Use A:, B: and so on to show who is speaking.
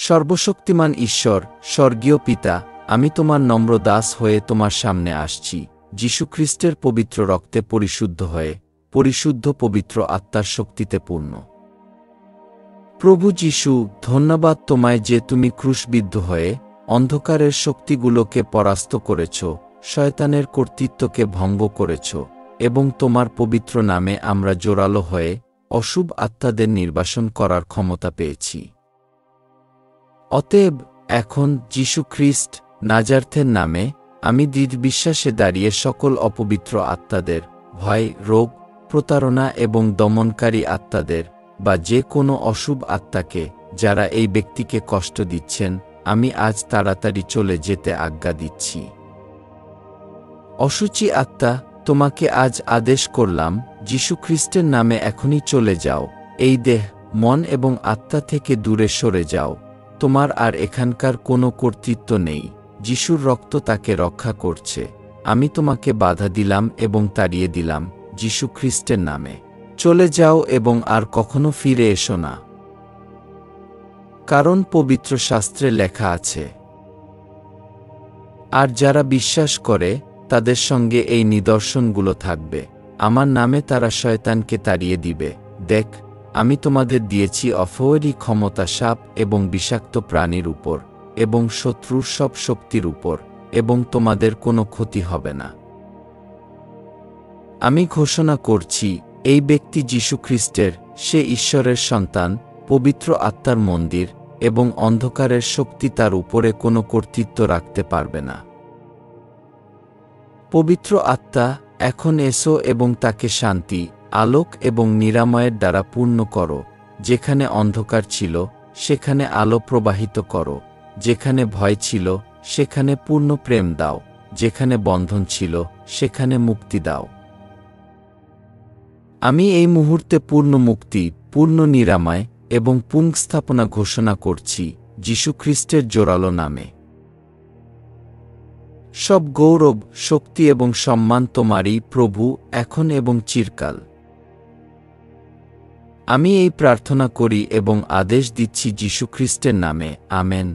A: সর্বশক্তিমান ঈশ্বর, স্বর্গীয় পিতা, আমি তোমার নম্র দাস হয়ে তোমার সামনে আসছি, যীশুখ্রিস্টের পবিত্র রক্তে পরিশুদ্ধ হয়ে, পরিশুদ্ধ পবিত্র আত্মার শক্তিতে পূর্ণ। প্রভু যীশু, ধন্যবাদ তোমায় যে তুমি ক্রুশবিদ্ধ হয়ে অন্ধকারের শক্তিগুলোকে পরাস্ত করেছ, শয়তানের কর্তৃত্বকে ভঙ্গ করেছ, এবং তোমার পবিত্র নামে আমরা জোরালো হয়ে অশুভ আত্মাদের নির্বাসন করার ক্ষমতা পেয়েছি। অতএব এখন যীশুখ্রিস্ট নাজারথের নামে আমি দৃঢ় বিশ্বাসে দাঁড়িয়ে সকল অপবিত্র আত্মাদের, ভয়, রোগ, প্রতারণা এবং দমনকারী আত্মাদের বা যে কোনো অশুভ আত্মাকে যারা এই ব্যক্তিকে কষ্ট দিচ্ছেন, আমি আজ তাড়াতাড়ি চলে যেতে আজ্ঞা দিচ্ছি। অশুচি আত্মা, তোমাকে আজ আদেশ করলাম, যীশুখ্রিস্টের নামে এখনই চলে যাও, এই দেহ, মন এবং আত্মা থেকে দূরে সরে যাও। তোমার আর এখানকার কোনো কর্তৃত্ব নেই। যিশুর রক্ত তাকে রক্ষা করছে। আমি তোমাকে বাধা দিলাম এবং তাড়িয়ে দিলাম, যীশুখ্রিস্টের নামে। চলে যাও এবং আর কখনো ফিরে এসো না। কারণ পবিত্র শাস্ত্রে লেখা আছে, আর যারা বিশ্বাস করে তাদের সঙ্গে এই নিদর্শনগুলো থাকবে, আমার নামে তারা শয়তানকে তাড়িয়ে দিবে। দেখ, আমি তোমাদের দিয়েছি অফওয়ারি ক্ষমতা সাপ এবং বিষাক্ত প্রাণীর উপর এবং শত্রুর সব শক্তির উপর, এবং তোমাদের কোনো ক্ষতি হবে না। আমি ঘোষণা করছি, এই ব্যক্তি যীশুখ্রিস্টের, সে ঈশ্বরের সন্তান, পবিত্র আত্মার মন্দির, এবং অন্ধকারের শক্তি তার উপরে কোনো কর্তৃত্ব রাখতে পারবে না। পবিত্র আত্মা, এখন এসো এবং তাকে শান্তি, আলোক এবং নিরাময়ের দ্বারা পূর্ণ করো। যেখানে অন্ধকার ছিল সেখানে আলো প্রবাহিত করো, যেখানে ভয় ছিল সেখানে পূর্ণ প্রেম দাও, যেখানে বন্ধন ছিল সেখানে মুক্তি দাও। আমি এই মুহূর্তে পূর্ণ মুক্তি, পূর্ণ নিরাময় এবং পুনঃস্থাপনা ঘোষণা করছি যীশুখ্রিস্টের জোরালো নামে। সব গৌরব, শক্তি এবং সম্মান তোমারই, প্রভু, এখন এবং চিরকাল। আমি এই প্রার্থনা করি এবং আদেশ দিচ্ছি যীশুখ্রিস্টের নামে, আমেন।